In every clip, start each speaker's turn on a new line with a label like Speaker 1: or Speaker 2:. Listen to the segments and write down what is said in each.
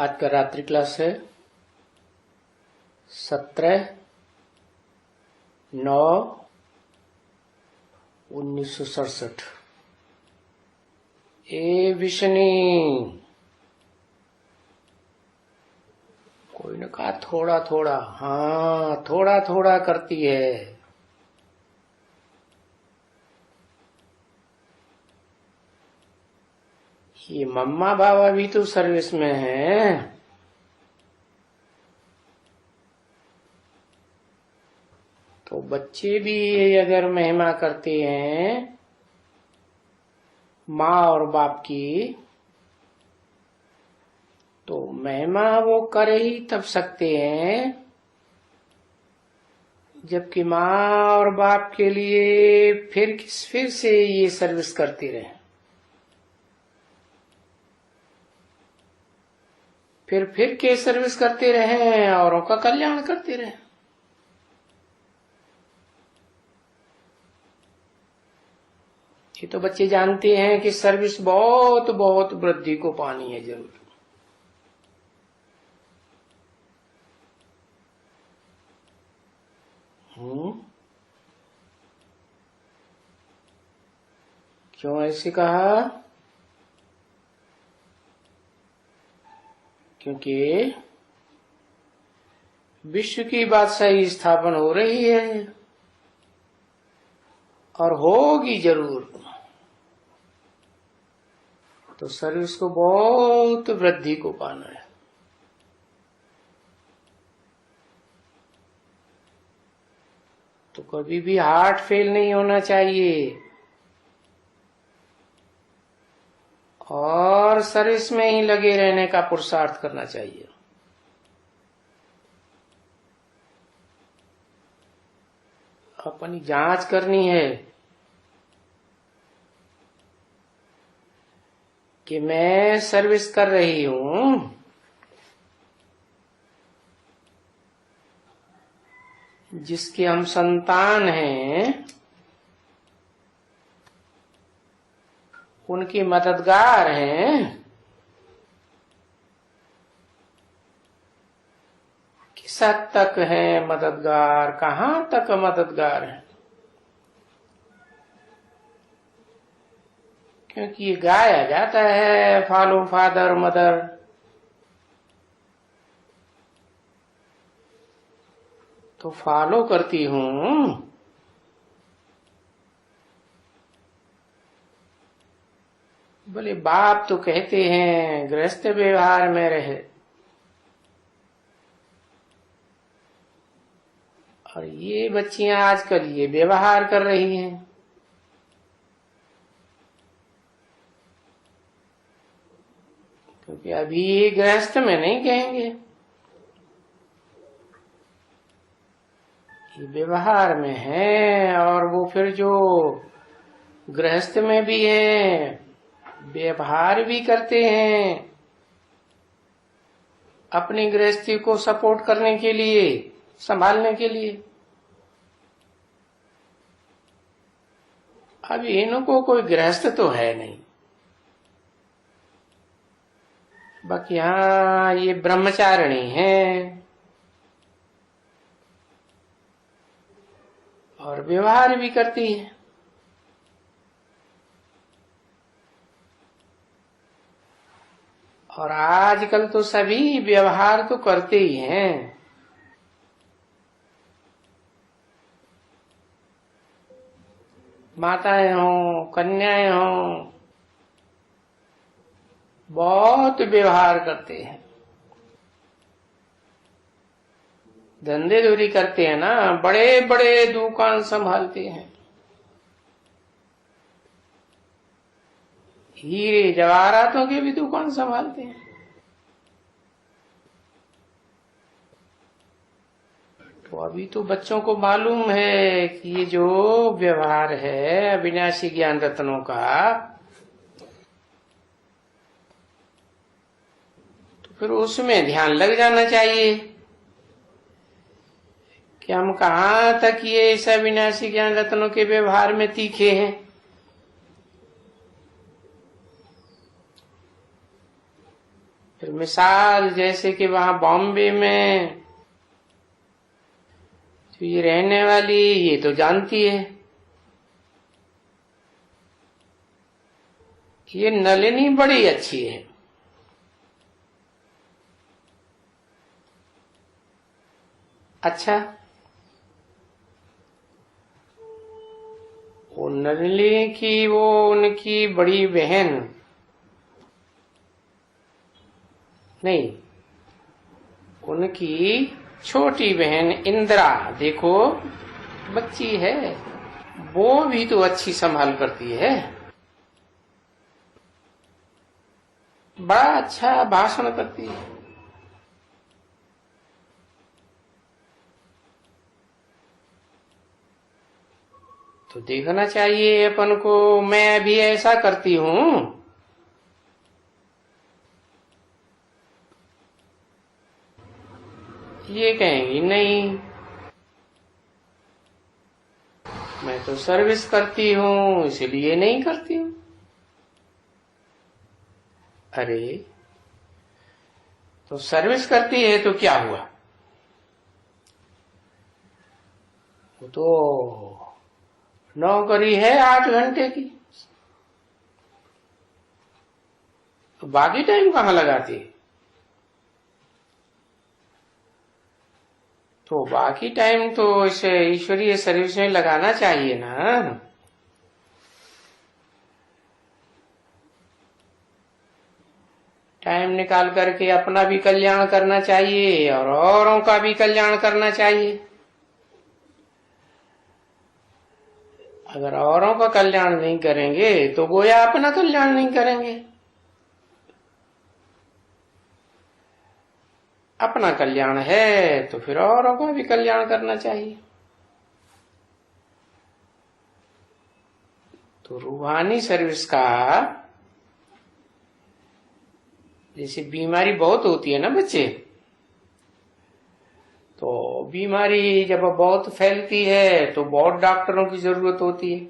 Speaker 1: आज का रात्रि क्लास है 17/9/1967। ए विष्णी, कोई ने कहा थोड़ा थोड़ा। हाँ, थोड़ा थोड़ा करती है। ये मम्मा बाबा भी तो सर्विस में हैं। तो बच्चे भी अगर महिमा करते हैं माँ और बाप की, तो महिमा वो कर ही तब सकते हैं जबकि माँ और बाप के लिए फिर से ये सर्विस करते रहे, फिर के सर्विस करते रहे, औरों का कल्याण करते रहे। ये तो बच्चे जानते हैं कि सर्विस बहुत बहुत वृद्धि को पानी है जरूर। क्यों ऐसे कहा? क्योंकि विश्व की बादशाही स्थापन हो रही है और होगी जरूर। तो सर्विस को बहुत वृद्धि को पाना है। तो कभी भी हार्ट फेल नहीं होना चाहिए और सर्विस में ही लगे रहने का पुरुषार्थ करना चाहिए। अपनी जांच करनी है कि मैं सर्विस कर रही हूं, जिसके हम संतान हैं, उनकी मददगार हैं, किस हद तक है मददगार, कहां तक मददगार है। क्योंकि ये गाया जाता है फॉलो फादर मदर, तो फॉलो करती हूं। बोले बाप तो कहते हैं गृहस्थ व्यवहार में रहे, और ये बच्चियां आजकल ये व्यवहार कर रही हैं। क्योंकि अभी ये गृहस्थ में नहीं कहेंगे, ये व्यवहार में है। और वो फिर जो गृहस्थ में भी है, व्यवहार भी करते हैं अपनी गृहस्थी को सपोर्ट करने के लिए, संभालने के लिए। अब इनको कोई गृहस्थ तो है नहीं, बाकी हाँ ये ब्रह्मचारिणी है और व्यवहार भी करती है। और आजकल तो सभी व्यवहार तो करते ही हैं। माताएं हों, कन्याएं हों, बहुत व्यवहार करते हैं, धंधे धूरी करते हैं ना, बड़े बड़े दुकान संभालते हैं, हीरे जवाहरातों के भी दुकान संभालते हैं। तो अभी तो बच्चों को मालूम है कि ये जो व्यवहार है अविनाशी ज्ञान रत्नों का, तो फिर उसमें ध्यान लग जाना चाहिए कि हम कहाँ तक ये इस अविनाशी ज्ञान रत्नों के व्यवहार में तीखे हैं। फिर मिसाल जैसे कि वहां बॉम्बे में तो ये रहने वाली ये तो जानती है, ये नलिनी बड़ी अच्छी है। अच्छा, वो नलिनी की वो उनकी बड़ी बहन नहीं, उनकी छोटी बहन इंदिरा, देखो बच्ची है, वो भी तो अच्छी संभाल करती है, बड़ा अच्छा भाषण करती है। तो देखना चाहिए अपन को, मैं भी ऐसा करती हूँ। ये कहेंगी नहीं, मैं तो सर्विस करती हूँ इसलिए नहीं करती हूँ। अरे तो सर्विस करती है तो क्या हुआ, वो तो नौकरी है 8 घंटे की, तो बाकी टाइम कहाँ लगाती है? तो बाकी टाइम तो इसे ईश्वरीय सर्विस में लगाना चाहिए ना। टाइम निकाल करके अपना भी कल्याण करना चाहिए और औरों का भी कल्याण करना चाहिए। अगर औरों का कल्याण नहीं करेंगे तो गोया अपना कल्याण नहीं करेंगे। अपना कल्याण है तो फिर औरों का भी कल्याण करना चाहिए। तो रूहानी सर्विस का, जैसे बीमारी बहुत होती है ना बच्चे, तो बीमारी जब बहुत फैलती है तो बहुत डॉक्टरों की जरूरत होती है।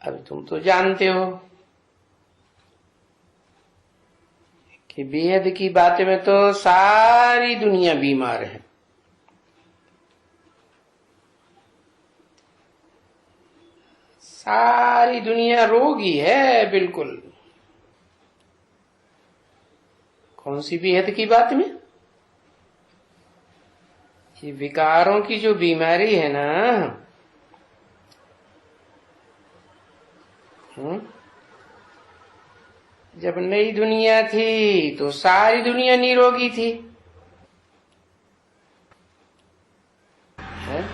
Speaker 1: अब तुम तो जानते हो कि बेहद की बातें में तो सारी दुनिया बीमार है। सारी दुनिया रोगी है बिल्कुल। कौन सी बेहद की बात में? ये विकारों की जो बीमारी है ना, जब नई दुनिया थी तो सारी दुनिया निरोगी थी, है?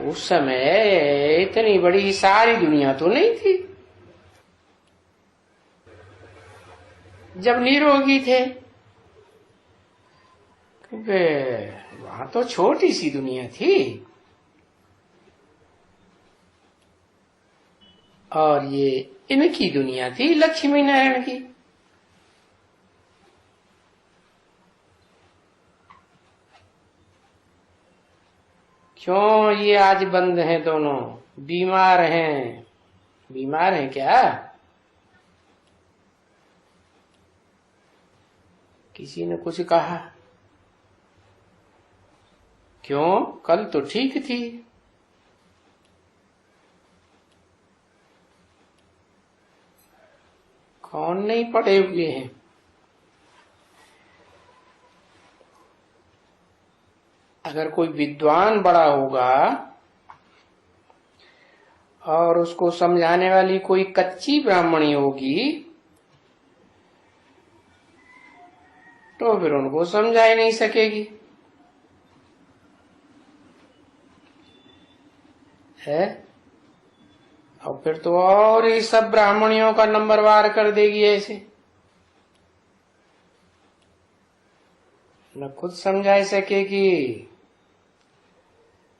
Speaker 1: उस समय इतनी बड़ी सारी दुनिया तो नहीं थी जब निरोगी थे, क्योंकि वहां तो छोटी सी दुनिया थी और ये इनकी दुनिया थी लक्ष्मी नारायण की। क्यों ये आज बंद हैं दोनों, बीमार हैं? बीमार हैं क्या? किसी ने कुछ कहा? क्यों, कल तो ठीक थी। कौन नहीं पढ़े हुए हैं? अगर कोई विद्वान बड़ा होगा और उसको समझाने वाली कोई कच्ची ब्राह्मणी होगी तो फिर उनको समझा ही नहीं सकेगी, है? और फिर तो और ही सब ब्राह्मणियों का नंबर वार कर देगी ऐसे, न खुद समझा सकेगी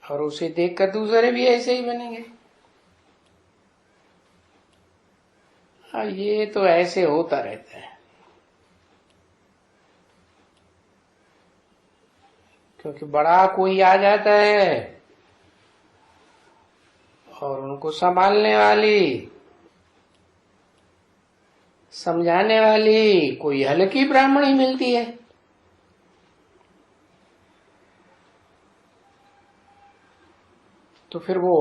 Speaker 1: और उसे देखकर दूसरे भी ऐसे ही बनेंगे। हाँ, ये तो ऐसे होता रहता है, क्योंकि बड़ा कोई आ जाता है और उनको संभालने वाली समझाने वाली कोई हल्की ब्राह्मणी मिलती है। तो फिर वो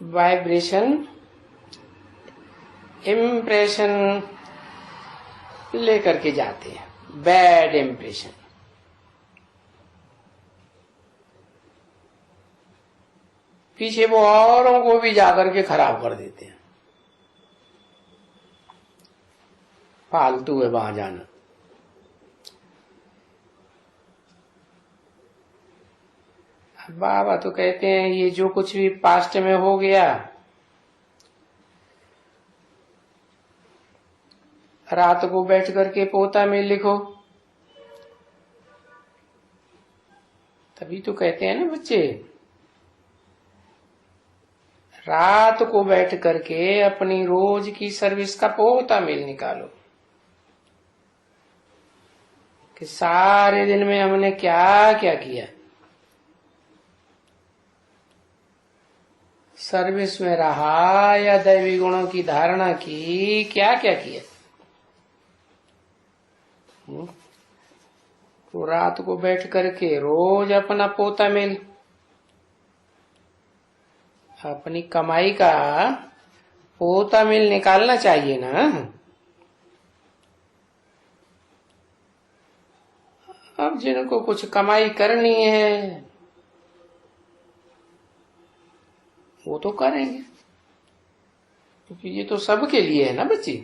Speaker 1: वाइब्रेशन इम्प्रेशन लेकर के जाते हैं, बैड इम्प्रेशन। पीछे वो औरों को भी जाकर के खराब कर देते हैं। फालतू है वहां जाना। बाबा तो कहते हैं ये जो कुछ भी पास्ट में हो गया, रात को बैठ करके पोता में लिखो। तभी तो कहते हैं ना बच्चे, रात को बैठ करके अपनी रोज की सर्विस का पोता मेल निकालो कि सारे दिन में हमने क्या क्या किया, सर्विस में रहा या दैवी गुणों की धारणा की, क्या क्या किया। तो रात को बैठ करके रोज अपना पोता मेल, अपनी कमाई का पोता मेल निकालना चाहिए ना। अब जिनको कुछ कमाई करनी है वो तो करेंगे, क्योंकि ये तो सबके लिए है ना बच्ची।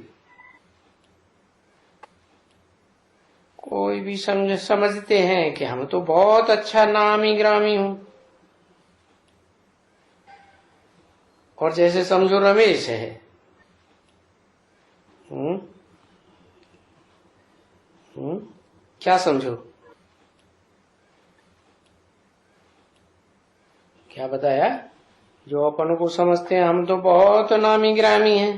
Speaker 1: कोई भी समझते हैं कि हम तो बहुत अच्छा नामी ग्रामी हूं, और जैसे समझो रमेश है, क्या समझो, क्या बताया? जो अपन को समझते हैं हम तो बहुत नामी ग्रामी हैं।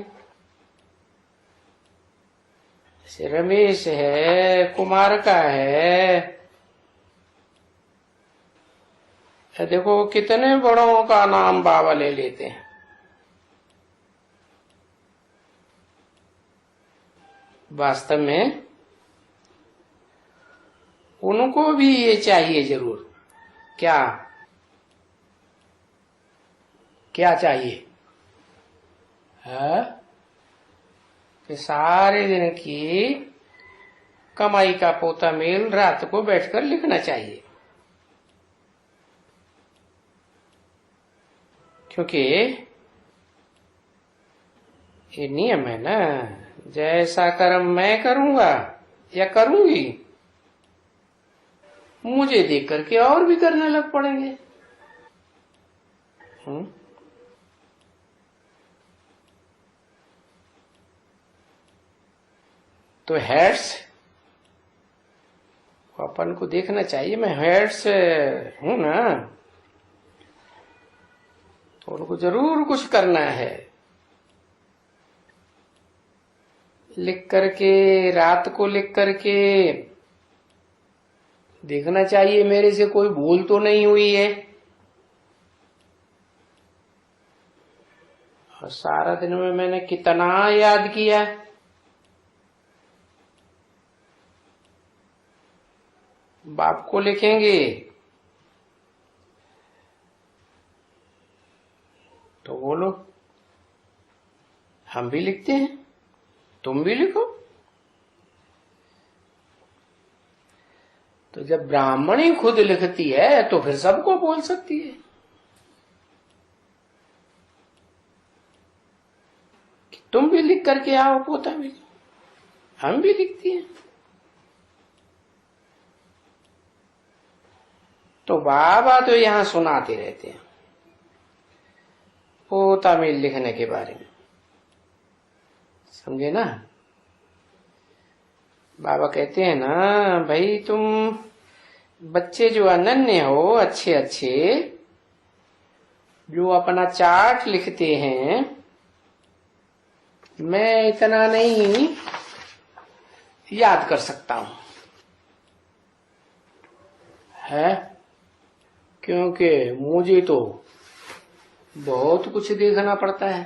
Speaker 1: जैसे रमेश है, कुमार का है, देखो कितने बड़ों का नाम बाबा ले लेते हैं। वास्तव में उनको भी ये चाहिए जरूर। क्या क्या चाहिए है? कि सारे दिन की कमाई का पोता मेल रात को बैठकर लिखना चाहिए, क्योंकि ये नियम है ना, जैसा कर्म मैं करूंगा या करूंगी, मुझे देख करके और भी करने लग पड़ेंगे। तो हेड्स अपन को देखना चाहिए, मैं हेड्स हूं ना, तो उनको जरूर कुछ करना है। लिख करके, रात को लिख करके देखना चाहिए मेरे से कोई भूल तो नहीं हुई है। और सारा दिन में मैंने कितना याद किया, बाप को लिखेंगे तो बोलो हम भी लिखते हैं, तुम भी लिखो। तो जब ब्राह्मणी खुद लिखती है तो फिर सबको बोल सकती है कि तुम भी लिख करके आओ पोता भी। हम भी लिखती हैं। तो बाबा तो यहां सुनाते रहते हैं पोता में लिखने के बारे में, समझे ना। बाबा कहते हैं ना, भाई तुम बच्चे जो अनन्य हो, अच्छे अच्छे, जो अपना चार्ट लिखते हैं, मैं इतना नहीं याद कर सकता हूं है, क्योंकि मुझे तो बहुत कुछ देखना पड़ता है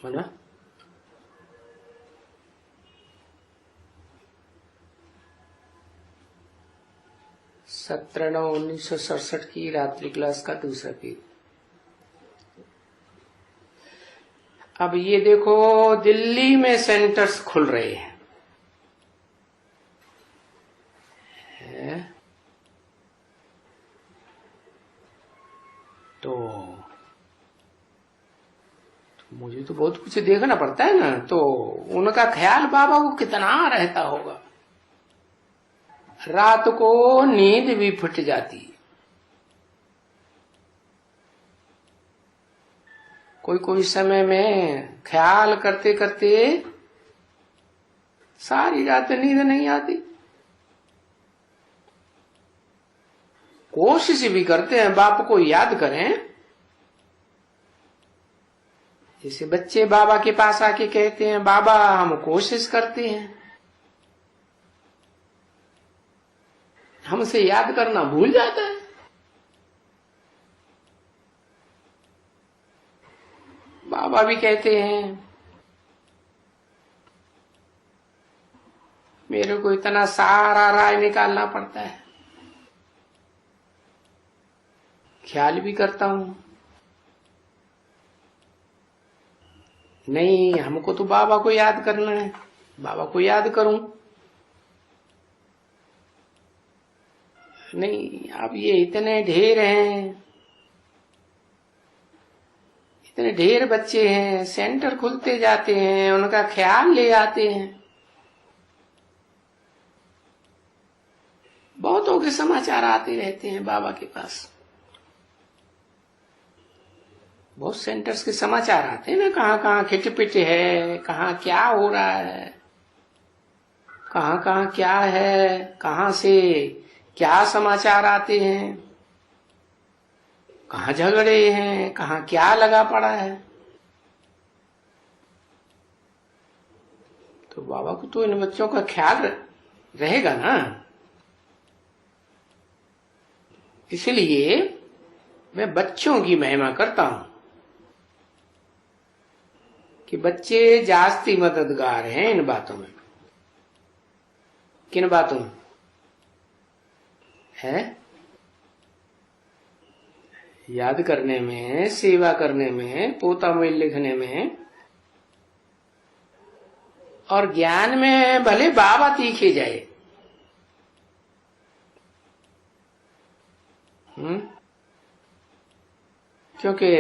Speaker 1: ना। 17/9/1967 की रात्रि क्लास का दूसरा पीरियड। अब ये देखो, दिल्ली में सेंटर्स खुल रहे हैं, तो मुझे तो बहुत कुछ देखना पड़ता है ना। तो उनका ख्याल बाबा को कितना रहता होगा, रात को नींद भी फट जाती है। कोई कोई समय में ख्याल करते करते सारी रात नींद नहीं आती। कोशिश भी करते हैं बाप को याद करें। जैसे बच्चे बाबा के पास आके कहते हैं, बाबा हम कोशिश करते हैं, हमसे याद करना भूल जाता है। बाबा भी कहते हैं, मेरे को इतना सारा राय निकालना पड़ता है, ख्याल भी करता हूं। नहीं, हमको तो बाबा को याद करना है, बाबा को याद करूं। नहीं, अब ये इतने ढेर हैं, इतने ढेर बच्चे हैं, सेंटर खुलते जाते हैं, उनका ख्याल ले आते हैं। बहुतों के समाचार आते रहते हैं बाबा के पास, बहुत सेंटर्स के समाचार आते हैं ना, कहाँ कहाँ खिटपिट है, कहाँ क्या हो रहा है, कहाँ कहाँ क्या है, कहाँ से क्या समाचार आते हैं, कहाँ झगड़े हैं, कहाँ क्या लगा पड़ा है। तो बाबा को तो इन बच्चों का ख्याल रहेगा ना। इसलिए मैं बच्चों की महिमा करता हूं कि बच्चे जास्ती मददगार हैं इन बातों में। किन बातों में है? याद करने में, सेवा करने में, पोता मेल लिखने में, और ज्ञान में भले बाबा तीखे जाए, क्योंकि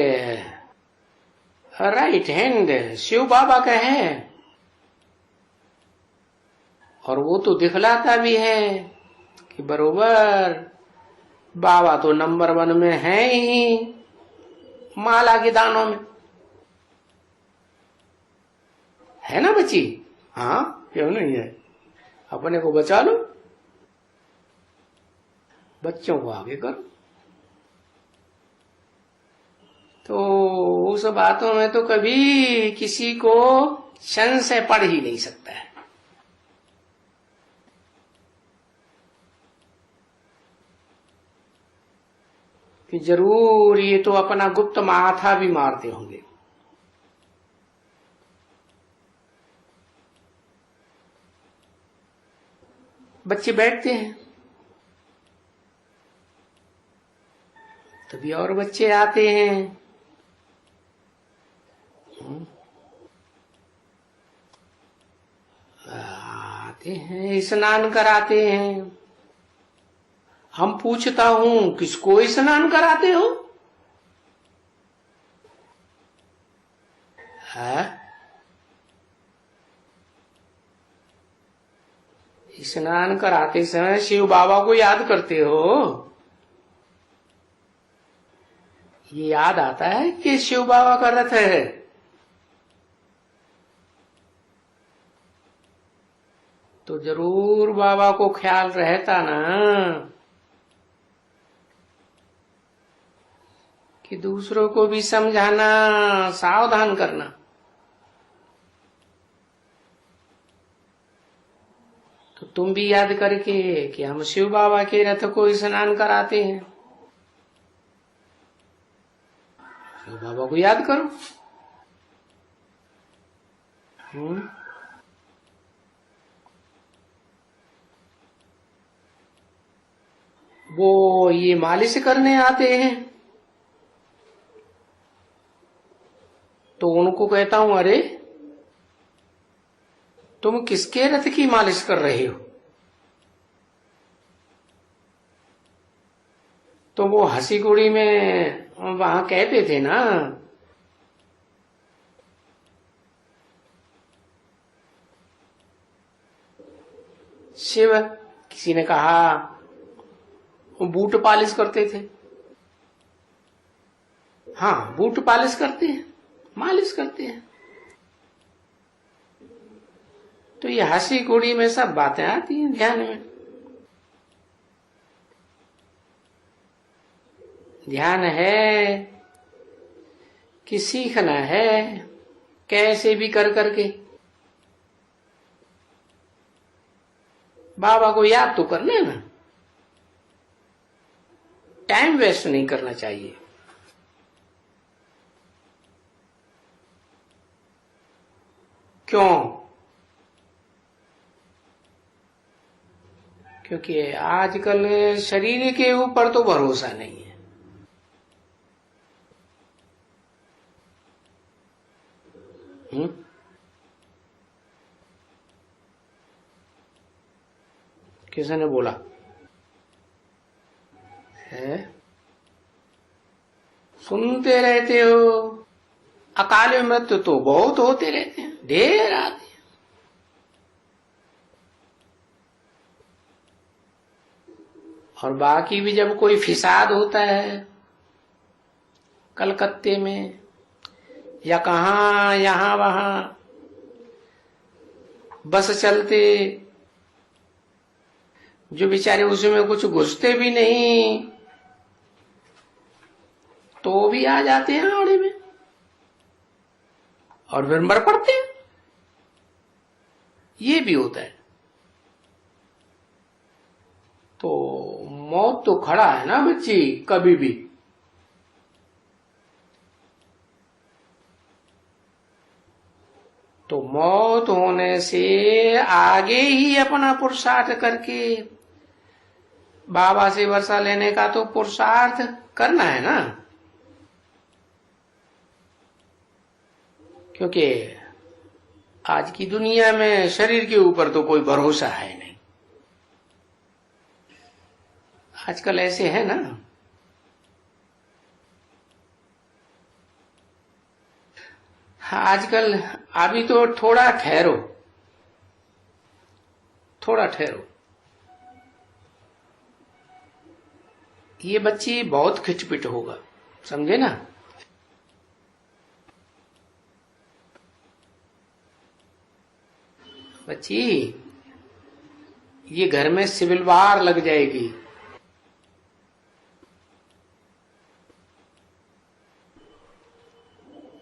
Speaker 1: राइट हैंड शिव बाबा का है, और वो तो दिखलाता भी है कि बरोबर बाबा तो नंबर 1 में है ही माला के दानों में, है ना बच्ची? हाँ, क्यों नहीं है? अपने को बचा लो, बच्चों को आगे करो। तो उस बातों में तो कभी किसी को संशय पड़ ही नहीं सकता है। कि जरूर ये तो अपना गुप्त माथा भी मारते होंगे। बच्चे बैठते हैं, तभी और बच्चे आते हैं, आते हैं, स्नान कराते हैं। हम पूछता हूं, किसको स्नान कराते हो? है? स्नान कराते समय शिव बाबा को याद करते हो? ये याद आता है कि शिव बाबा का रथ है। तो जरूर बाबा को ख्याल रहता ना कि दूसरों को भी समझाना, सावधान करना। तो तुम भी याद करके कि हम शिव बाबा के रथ को स्नान कराते हैं। तो बाबा को याद करो। वो ये मालिश करने आते हैं तो उनको कहता हूं, अरे तुम किसके रथ की मालिश कर रहे हो? तो वो हंसी गुड़ी में वहां कहते थे ना, शिव, किसी ने कहा वो बूट पालिश करते थे। हाँ, बूट पालिश करते हैं, मालिश करते हैं। तो ये हंसी गुड़ी में सब बातें आती हैं ध्यान में। ध्यान है कि सीखना है, कैसे भी कर करके बाबा को याद तो कर लेना। टाइम वेस्ट नहीं करना चाहिए। क्यों? क्योंकि आजकल शरीर के ऊपर तो भरोसा नहीं है। किसी ने बोला है? सुनते रहते हो, अकाल मृत्यु तो बहुत होते रहते हैं, ढेर आते हैं। और बाकी भी जब कोई फिसाद होता है कलकत्ते में या कहा यहां वहां बस चलते, जो बेचारे उसमें कुछ घुसते भी नहीं तो भी आ जाते हैं आड़े में और फिर मर पड़ते हैं। ये भी होता है। तो मौत तो खड़ा है ना बच्ची, कभी भी। तो मौत होने से आगे ही अपना पुरुषार्थ करके बाबा से वर्षा लेने का तो पुरुषार्थ करना है ना। क्योंकि आज की दुनिया में शरीर के ऊपर तो कोई भरोसा है नहीं। आजकल ऐसे है ना। आजकल अभी तो थोड़ा ठहरो, थोड़ा ठहरो। ये बच्ची बहुत खिचपिट होगा, समझे ना। बच्ची, ये घर में सिविल वार लग जाएगी।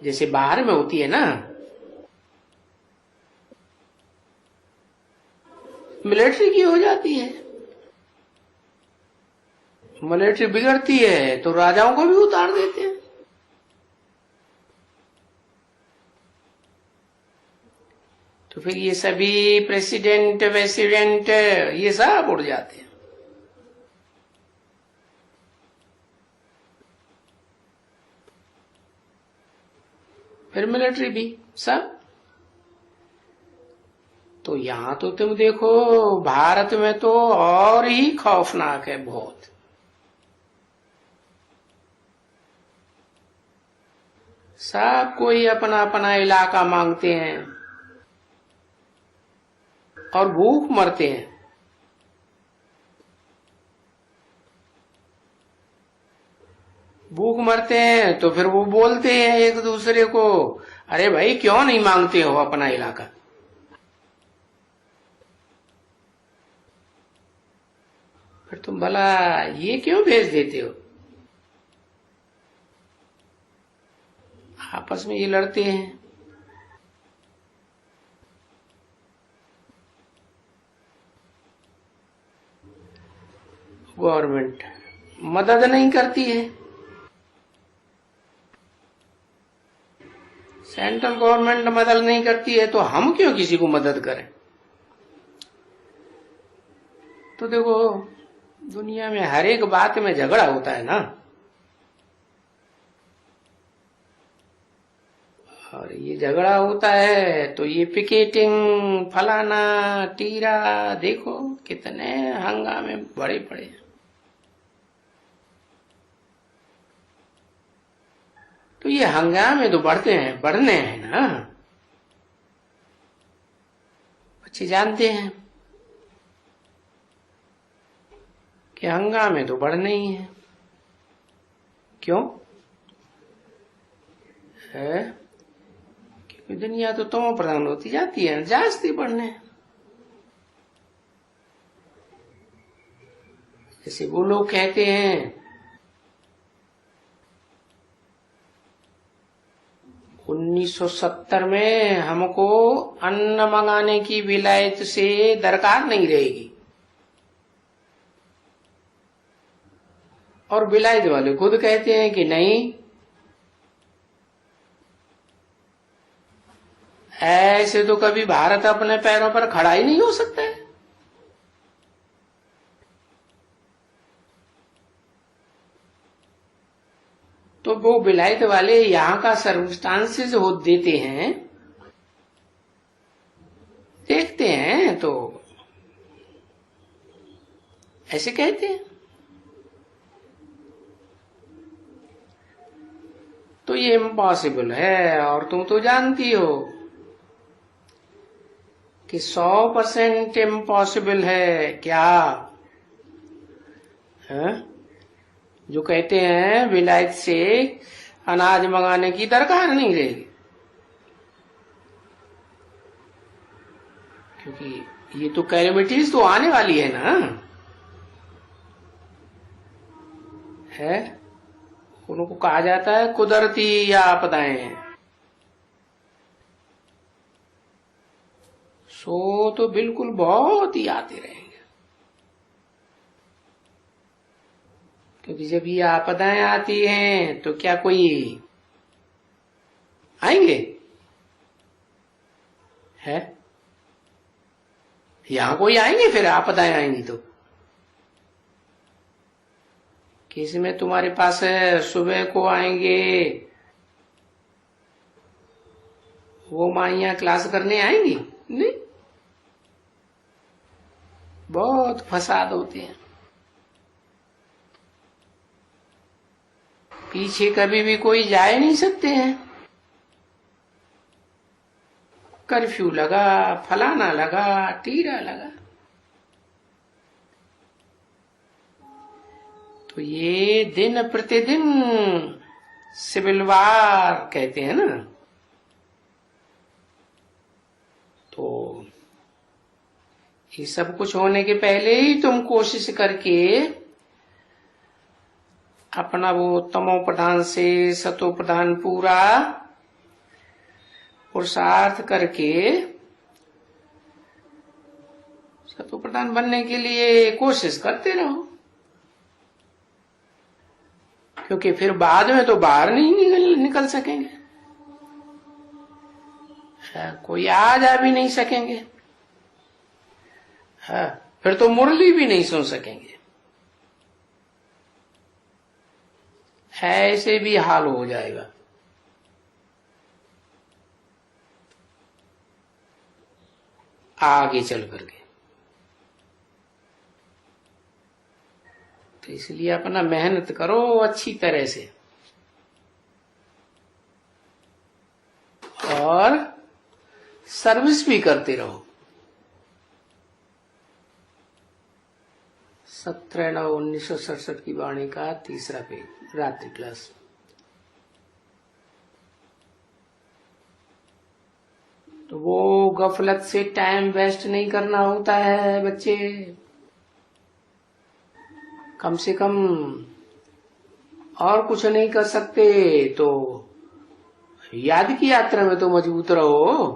Speaker 1: जैसे बाहर में होती है ना, मिलिट्री की हो जाती है। मिलिट्री बिगड़ती है तो राजाओं को भी उतार देते हैं। तो फिर ये सभी प्रेसिडेंट वेसिडेंट ये सब उड़ जाते हैं। फिर मिलिट्री भी सब। तो यहां तो तुम देखो, भारत में तो और ही खौफनाक है बहुत। सब कोई अपना अपना इलाका मांगते हैं और भूख मरते हैं। भूख मरते हैं तो फिर वो बोलते हैं एक दूसरे को, अरे भाई क्यों नहीं मांगते हो अपना इलाका। फिर तुम भला ये क्यों भेज देते हो? आपस में ये लड़ते हैं। गवर्नमेंट मदद नहीं करती है। सेंट्रल गवर्नमेंट मदद नहीं करती है तो हम क्यों किसी को मदद करें। तो देखो दुनिया में हर एक बात में झगड़ा होता है ना, और ये झगड़ा होता है तो ये पिकेटिंग फलाना टीरा, देखो कितने हंगामे बड़े पड़े हैं। तो ये हंगामे तो बढ़ने हैं ना, बच्चे जानते हैं कि हंगामे तो बढ़ने ही है। क्यों है? क्योंकि दुनिया तो तमो प्रधान होती जाती है, जास्ती बढ़ने। जैसे वो लोग कहते हैं 1970 में हमको अन्न मंगाने की विलायत से दरकार नहीं रहेगी, और विलायत वाले खुद कहते हैं कि नहीं, ऐसे तो कभी भारत अपने पैरों पर खड़ा ही नहीं हो सकता है। तो वो विलायत वाले यहाँ का सर्कमस्टांसेस हो देते हैं, देखते हैं तो ऐसे कहते हैं। तो ये इम्पॉसिबल है, और तुम तो जानती हो कि 100% इम्पॉसिबल है क्या है? जो कहते हैं विलायत से अनाज मंगाने की दरकार नहीं रहेगी, क्योंकि ये तो कैलेमिटीज तो आने वाली है ना, है उनको कहा जाता है कुदरती आपदाएं। सो तो बिल्कुल बहुत ही आते रहेंगे, क्योंकि जब ये आपदाएं आती हैं तो क्या कोई आएंगे है? यहां कोई आएंगे? फिर आपदाएं आएंगी तो किसी में तुम्हारे पास सुबह को आएंगे, वो माइयां क्लास करने आएंगी? नहीं, बहुत फसाद होते हैं। पीछे कभी भी कोई जाए नहीं सकते हैं, कर्फ्यू लगा, फलाना लगा, टीरा लगा। तो ये दिन प्रतिदिन सिविल वार कहते हैं ना, तो ये सब कुछ होने के पहले ही तुम कोशिश करके अपना वो तमो प्रधान से सतो प्रधान पूरा पुरुषार्थ करके सतो प्रधान बनने के लिए कोशिश करते रहो, क्योंकि फिर बाद में तो बाहर नहीं निकल सकेंगे, कोई आ जा भी नहीं सकेंगे, फिर तो मुरली भी नहीं सुन सकेंगे, ऐसे भी हाल हो जाएगा। आगे चल करके तो इसलिए अपना मेहनत करो अच्छी तरह से, और सर्विस भी करते रहो। 17/9/1967 की वाणी का 3रा पेज, रात्रि क्लास। तो वो गफलत से टाइम वेस्ट नहीं करना होता है बच्चे, कम से कम और कुछ नहीं कर सकते तो याद की यात्रा में तो मजबूत रहो।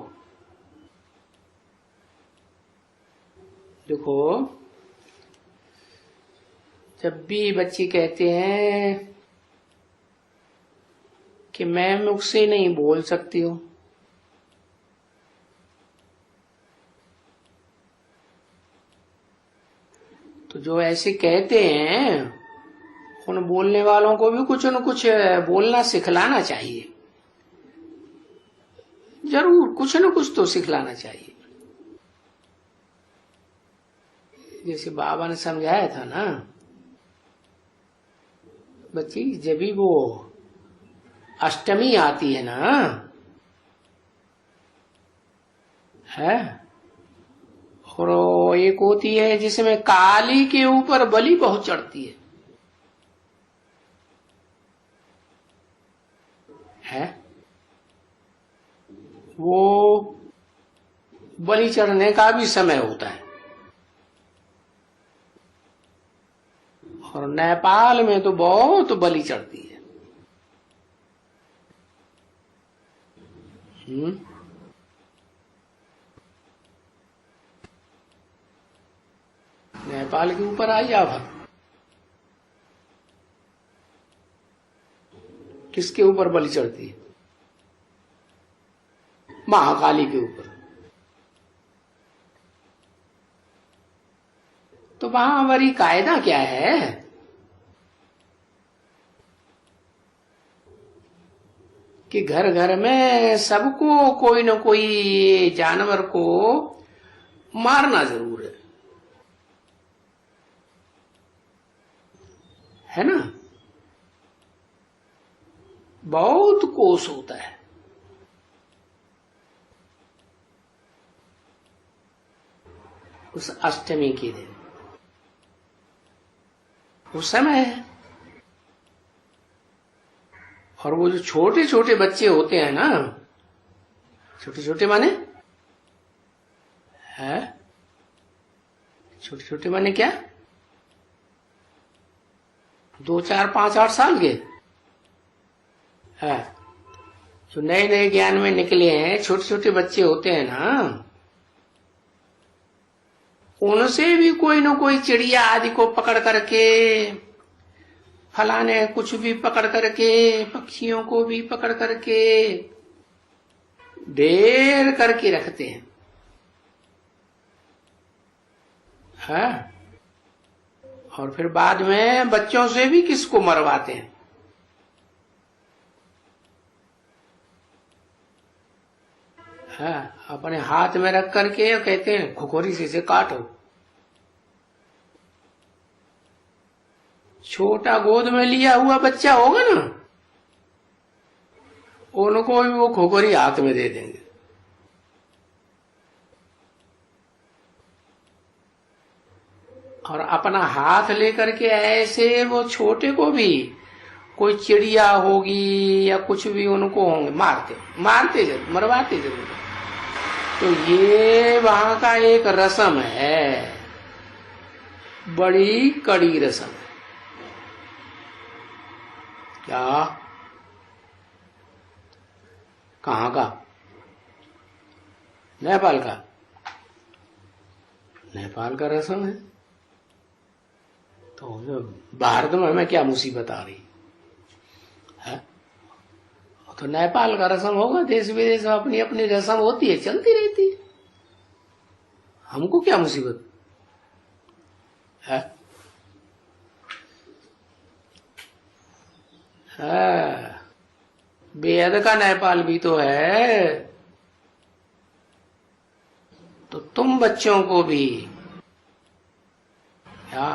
Speaker 1: देखो जब भी बच्चे कहते हैं कि मैं मुझसे नहीं बोल सकती हूँ। तो जो ऐसे कहते हैं उन बोलने वालों को भी कुछ न कुछ बोलना सिखलाना चाहिए, जरूर कुछ न कुछ तो सिखलाना चाहिए। जैसे बाबा ने समझाया था ना, बच्ची जब भी वो अष्टमी आती है ना, है, और एक होती है जिसमें काली के ऊपर बलि बहुत चढ़ती है, वो बलि चढ़ने का भी समय होता है। और नेपाल में तो बहुत बलि चढ़ती है। नेपाल के ऊपर आई आफत, किसके ऊपर बलि चढ़ती है? महाकाली के ऊपर। तो वहां हमारी कायदा क्या है कि घर घर में सबको कोई न कोई जानवर को मारना जरूर है ना। बहुत कोस होता है। उस अष्टमी के दिन उस समय है। और वो जो छोटे छोटे बच्चे होते हैं ना, छोटे छोटे माने है, छोटे छोटे माने क्या, 2, 4, 5, 8 साल के है, जो नए नए ज्ञान में निकले हैं, छोटे छोटे बच्चे होते हैं ना, उनसे भी कोई न कोई चिड़िया आदि को पकड़ करके, फलाने कुछ भी पकड़ करके, पक्षियों को भी पकड़ करके ढेर करके रखते हैं, है? और फिर बाद में बच्चों से भी किसको मरवाते हैं, है? अपने हाथ में रख करके कहते हैं खुखोरी से काटो। छोटा गोद में लिया हुआ बच्चा होगा ना, उनको भी वो खोखरी हाथ में दे देंगे। और अपना हाथ लेकर के ऐसे वो छोटे को भी, कोई चिड़िया होगी या कुछ भी, उनको होंगे मारते जरूर, मरवाते जरूर। तो ये वहां का एक रस्म है, बड़ी कड़ी रस्म है। क्या? कहाँ का? नेपाल का? नेपाल का रस्म है। तो भारत में हमें क्या मुसीबत आ रही है? तो नेपाल का रस्म होगा, देश विदेश में अपनी अपनी रस्म होती है, चलती रहती है, हमको क्या मुसीबत है? बेहद का नेपाल भी तो है। तो तुम बच्चों को भी क्या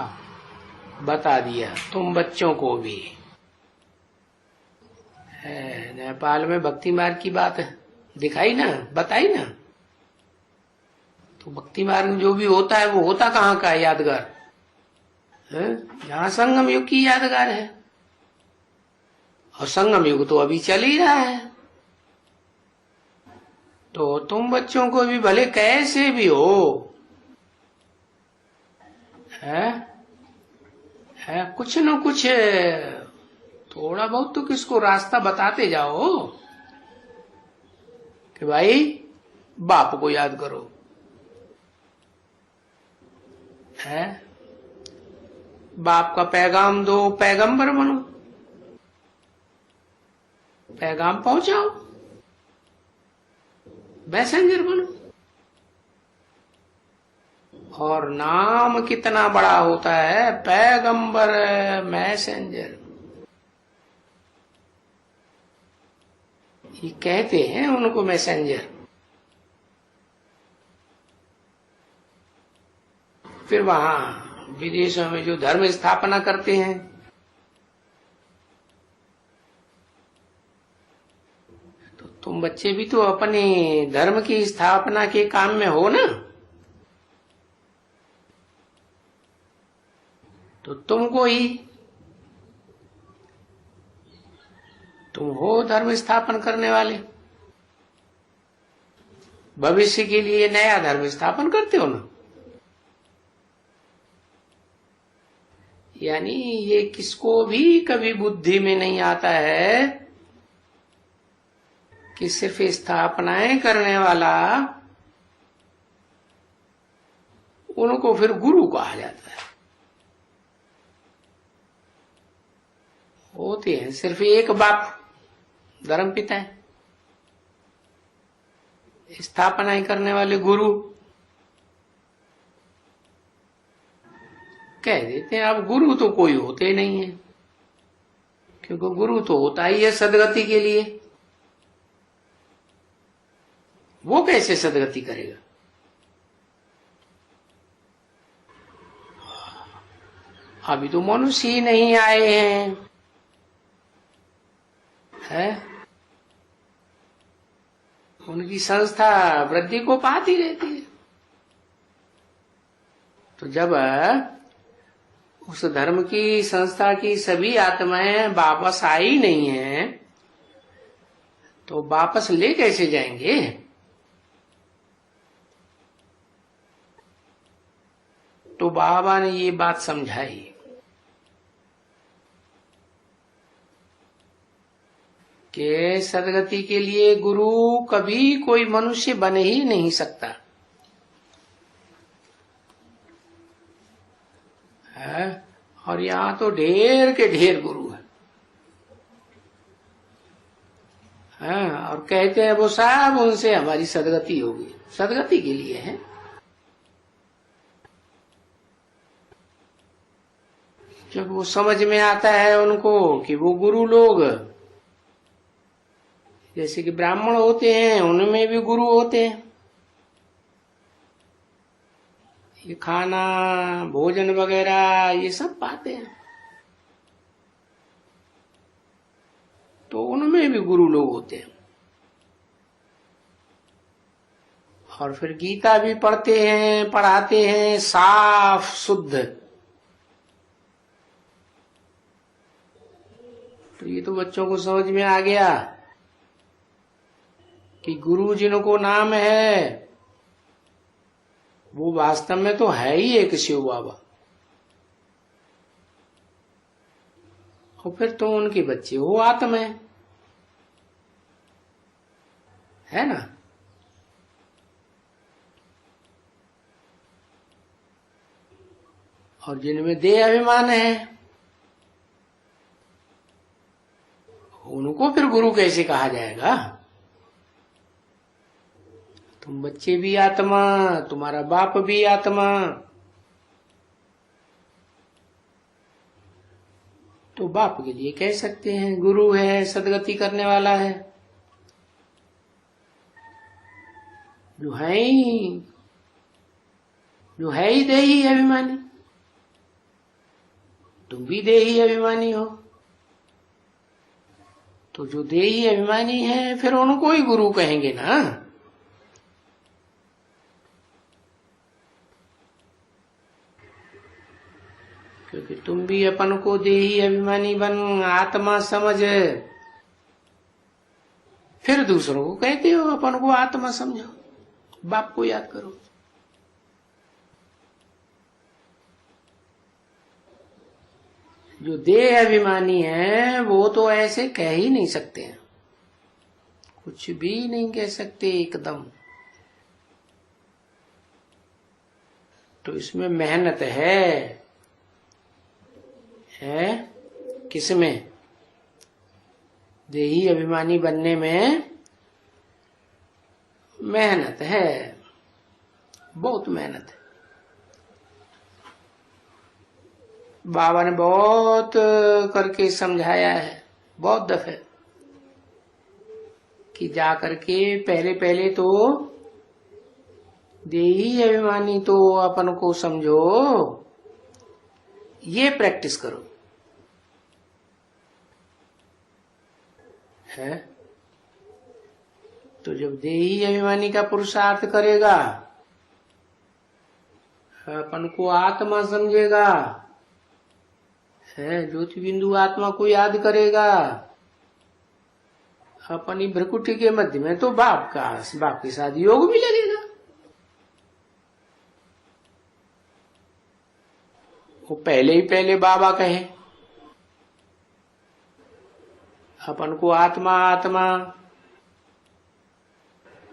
Speaker 1: बता दिया, तुम बच्चों को भी है। नेपाल में भक्ति मार्ग की बात दिखाई ना, बताई ना। तो भक्ति मार्ग जो भी होता है वो होता कहाँ का है? यादगार है, जहाँ संगम युग की यादगार है। और संगम युग तो अभी चल ही रहा है। तो तुम बच्चों को भी भले कैसे भी हो, है कुछ न कुछ थोड़ा बहुत तो किसको रास्ता बताते जाओ कि भाई बाप को याद करो, है? बाप का पैगाम दो, पैगंबर बनो। पैगाम पहुंचाओ, मैसेंजर बनो। और नाम कितना बड़ा होता है, पैगंबर, मैसेंजर। ये कहते हैं उनको मैसेंजर। फिर वहां विदेशों में जो धर्म स्थापना करते हैं, तो तुम बच्चे भी तो अपने धर्म की स्थापना के काम में हो ना। तो तुम हो धर्म स्थापन करने वाले, भविष्य के लिए नया धर्म स्थापन करते हो ना। यानी ये किसको भी कभी बुद्धि में नहीं आता है कि सिर्फ स्थापनाएं करने वाला, उनको फिर गुरु कहा जाता है। होते हैं सिर्फ एक बाप, धर्म पिता है, स्थापनाएं करने वाले गुरु। कह देते हैं अब गुरु तो कोई होते नहीं है, क्योंकि गुरु तो होता ही है सदगति के लिए। वो कैसे सदगति करेगा? अभी तो मनुष्य ही नहीं आए हैं, है? उनकी संस्था वृद्धि को पाती रहती है। तो जब उस धर्म की संस्था की सभी आत्माएं वापस आई नहीं है, तो वापस ले कैसे जाएंगे? तो बाबा ने ये बात समझाई कि सदगति के लिए गुरु कभी कोई मनुष्य बन ही नहीं सकता है। और यहाँ तो ढेर के ढेर गुरु है, और कहते हैं वो साहब उनसे हमारी सदगति होगी। सदगति के लिए है, जब वो समझ में आता है उनको कि वो गुरु लोग, जैसे कि ब्राह्मण होते हैं उनमें भी गुरु होते हैं, ये खाना भोजन वगैरह ये सब पाते हैं, तो उनमें भी गुरु लोग होते हैं। और फिर गीता भी पढ़ते हैं, पढ़ाते हैं साफ शुद्ध। तो ये तो बच्चों को समझ में आ गया कि गुरु जिनको नाम है वो वास्तव में तो है ही एक शिव बाबा। और फिर तो उनके बच्चे हो आत्मा है ना। और जिनमें देह अभिमान है उनको फिर गुरु कैसे कहा जाएगा? तुम बच्चे भी आत्मा, तुम्हारा बाप भी आत्मा, तो बाप के लिए कह सकते हैं गुरु है, सदगति करने वाला है। जो है ही देही अभिमानी, तुम भी देही अभिमानी हो। तो जो देही अभिमानी है फिर उनको ही गुरु कहेंगे ना। क्योंकि तुम भी अपन को देही अभिमानी बन आत्मा समझ, फिर दूसरों को कहते हो अपन को आत्मा समझो, बाप को याद करो। जो देह अभिमानी है वो तो ऐसे कह ही नहीं सकते हैं, कुछ भी नहीं कह सकते एकदम। तो इसमें मेहनत है किसमें? देही अभिमानी बनने में मेहनत है, बहुत मेहनत है। बाबा ने बहुत करके समझाया है, बहुत दफे, कि जा करके पहले पहले तो देही अभिमानी तो अपन को समझो, ये प्रैक्टिस करो है। तो जब देही अभिमानी का पुरुषार्थ करेगा, अपन को आत्मा समझेगा है, ज्योति बिंदु आत्मा को याद करेगा, अपनी भ्रकुटी के मध्य में तो बाप के साथ योग भी लगेगा। वो पहले ही पहले बाबा कहे अपन को आत्मा आत्मा,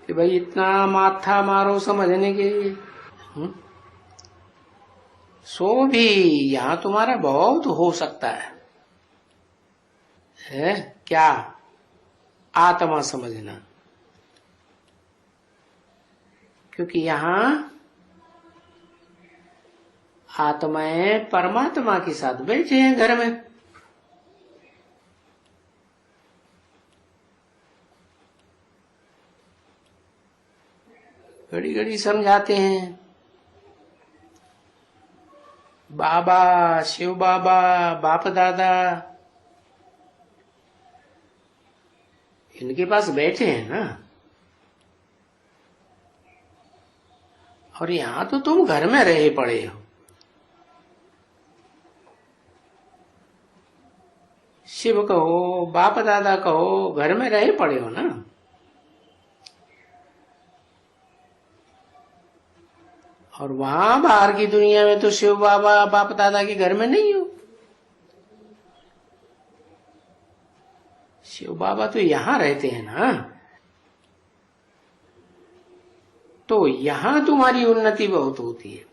Speaker 1: कि भाई इतना माथा मारो समझने के लिए। सो भी यहां तुम्हारा बहुत हो सकता है क्या? आत्मा समझना, क्योंकि यहां आत्माएं परमात्मा के साथ बैठे हैं घर में। घड़ी घड़ी समझाते हैं, बाबा, शिव बाबा, बाप दादा, इनके पास बैठे हैं ना। और यहां तो तुम घर में रहे पड़े हो। शिव कहो, बाप दादा कहो, घर में रहे पड़े हो ना। और वहां बाहर की दुनिया में तो शिव बाबा बाप दादा के घर में नहीं हो। शिव बाबा तो यहां रहते हैं ना। तो यहां तुम्हारी उन्नति बहुत होती है।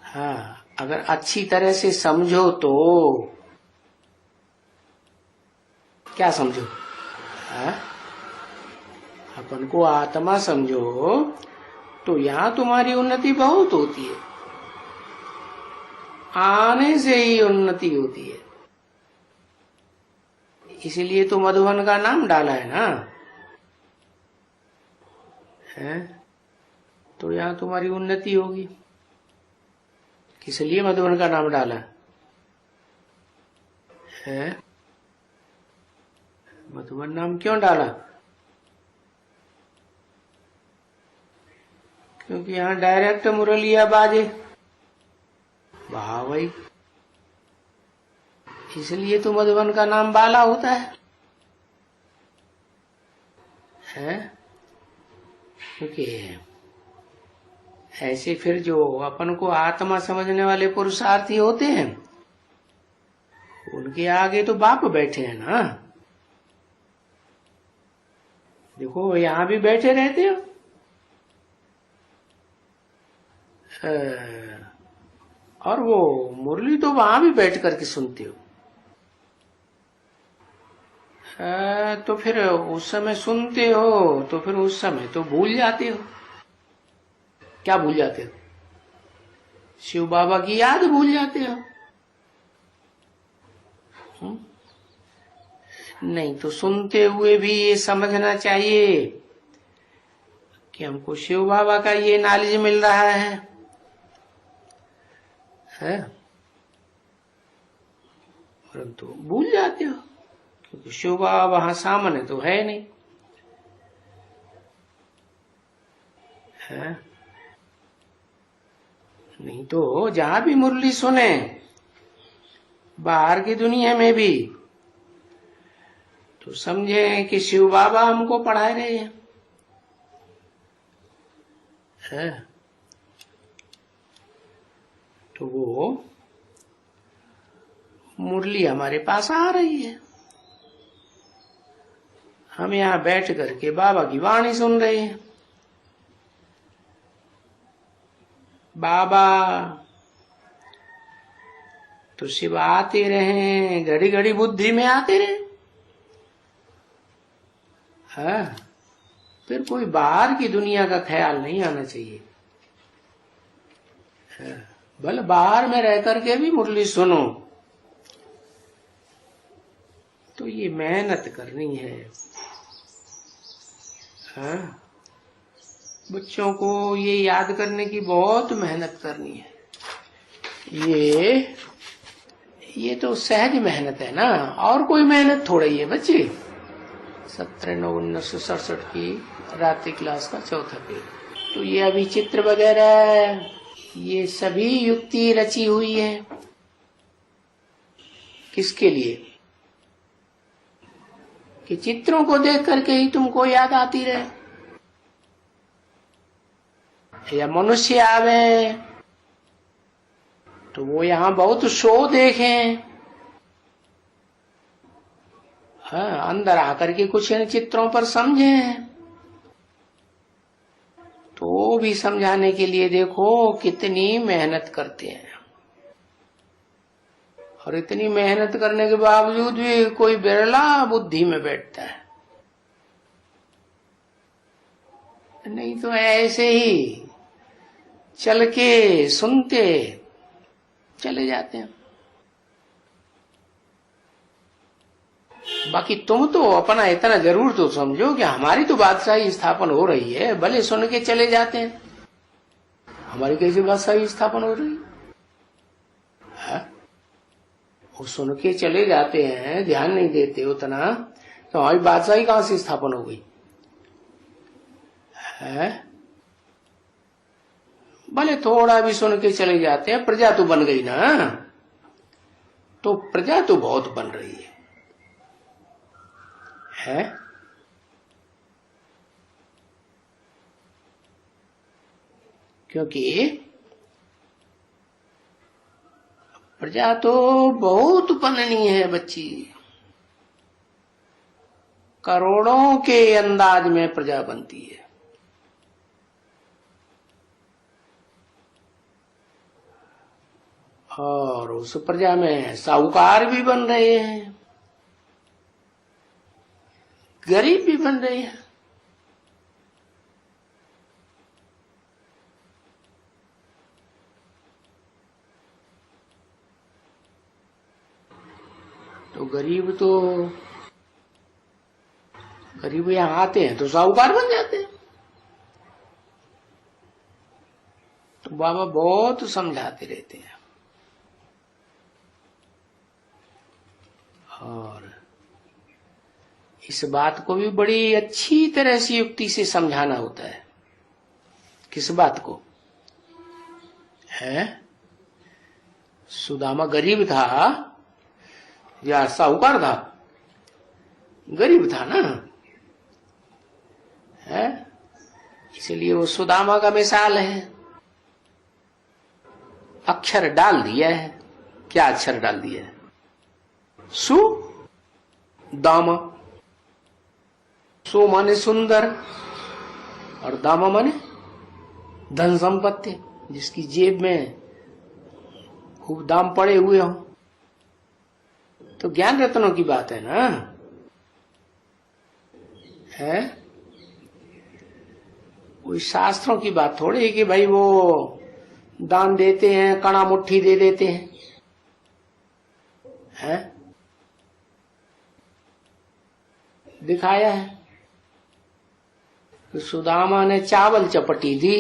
Speaker 1: हाँ, अगर अच्छी तरह से समझो तो। क्या समझो? हाँ? अपन को आत्मा समझो तो यहां तुम्हारी उन्नति बहुत होती है। आने से ही उन्नति होती है। इसीलिए तो मधुबन का नाम डाला है ना। है? तो यहां तुम्हारी उन्नति होगी। किस लिए मधुबन का नाम डाला है? मधुबन नाम क्यों डाला? क्योंकि यहाँ डायरेक्ट मुरलिया बाजे। वाह भाई, इसलिए तो मधुबन का नाम बाला होता है? क्योंकि ऐसे फिर जो अपन को आत्मा समझने वाले पुरुषार्थी होते हैं, उनके आगे तो बाप बैठे हैं ना। देखो यहां भी बैठे रहते हो। और वो मुरली तो वहां भी बैठ करके सुनते हो। तो फिर उस समय सुनते हो तो फिर उस समय तो भूल जाते हो। क्या भूल जाते हो? शिव बाबा की याद भूल जाते हो। नहीं तो सुनते हुए भी ये समझना चाहिए कि हमको शिव बाबा का ये नॉलेज मिल रहा है। परंतु भूल जाते हो क्योंकि शिव बाबा वहां सामने तो है नहीं। है? नहीं तो जहां भी मुरली सुने, बाहर की दुनिया में भी, तो समझे कि शिव बाबा हमको पढ़ा रहे हैं। है? तो वो मुरली हमारे पास आ रही है। हम यहां बैठ करके बाबा की वाणी सुन रहे हैं। बाबा तो शिव आते रहे, घड़ी घड़ी बुद्धि में आते रहे। हाँ, फिर कोई बाहर की दुनिया का ख्याल नहीं आना चाहिए। भले बाहर में रह करके भी मुरली सुनो, तो ये मेहनत करनी है। हाँ, बच्चों को ये याद करने की बहुत मेहनत करनी है। ये तो सहज मेहनत है ना, और कोई मेहनत थोड़ा ही है बच्चे। 17/9/1967 की रात्रि क्लास का चौथा पेज। तो ये अभी चित्र वगैरह ये सभी युक्ति रची हुई है। किसके लिए? कि चित्रों को देख करके ही तुमको याद आती रहे, या मनुष्य आवे तो वो यहाँ बहुत शो देखें। हाँ, अंदर आकर के कुछ इन चित्रों पर समझें। तो भी समझाने के लिए देखो कितनी मेहनत करते हैं, और इतनी मेहनत करने के बावजूद भी कोई बिरला बुद्धि में बैठता है। नहीं तो ऐसे ही चल के सुनते चले जाते हैं। बाकी तुम तो अपना इतना जरूर तो समझो कि हमारी तो बादशाही स्थापन हो रही है, भले सुन के चले जाते हैं। हमारी कैसी बादशाही स्थापन हो रही है? वो सुन के चले जाते हैं, ध्यान नहीं देते उतना, तो हमारी बादशाही कहां से स्थापन हो गई है? भले थोड़ा भी सुन के चले जाते हैं, प्रजा तो बन गई ना। तो प्रजा तो बहुत बन रही है? क्योंकि प्रजा तो बहुत बननी है बच्ची। करोड़ों के अंदाज में प्रजा बनती है। और उस प्रजा में साहूकार भी बन रहे हैं, गरीब भी बन रहे हैं। तो गरीब यहां आते हैं तो साहूकार बन जाते हैं। तो बाबा बहुत समझाते रहते हैं, और इस बात को भी बड़ी अच्छी तरह से युक्ति से समझाना होता है। किस बात को है? सुदामा गरीब था या साहूकार था? गरीब था ना, है? इसलिए वो सुदामा का मिसाल है। अक्षर डाल दिया है। क्या अक्षर डाल दिया है? सु दामा। सु माने सुंदर, और दामा माने धन संपत्ति, जिसकी जेब में खूब दाम पड़े हुए हो। तो ज्ञान रत्नों की बात है ना, है? कोई शास्त्रों की बात थोड़ी है कि भाई वो दान देते हैं, कणा मुट्ठी दे देते हैं, है? दिखाया है कि सुदामा ने चावल चपटी दी,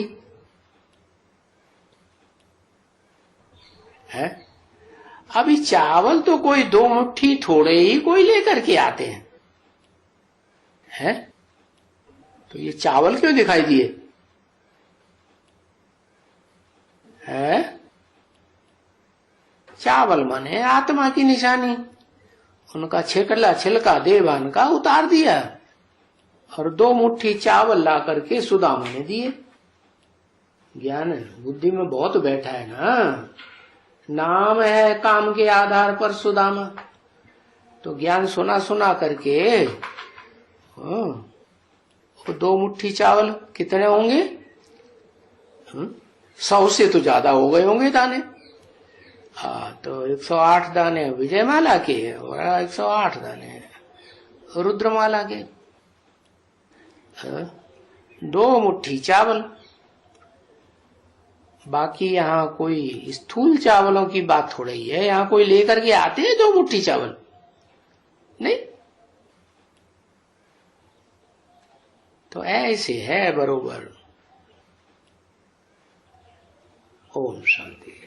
Speaker 1: है? अभी चावल तो कोई 2 मुट्ठी थोड़े ही कोई लेकर के आते हैं? तो ये चावल क्यों दिखाई दिए? है? चावल माने आत्मा की निशानी। उनका छिकला छिलका देवान का उतार दिया, और 2 मुट्ठी चावल ला करके सुदामा ने दिए। ज्ञान बुद्धि में बहुत बैठा है ना। नाम है काम के आधार पर सुदामा। तो ज्ञान सुना सुना करके 2 मुट्ठी चावल कितने होंगे? 100 से तो ज्यादा हो गए होंगे दाने। तो 108 दाने विजयमाला के और 108 दाने रुद्रमाला के। 2 मुट्ठी चावल। बाकी यहाँ कोई स्थूल चावलों की बात थोड़ी ही है। यहाँ कोई लेकर के आते हैं 2 मुट्ठी चावल? नहीं। तो ऐसे है बरोबर। ओम शांति।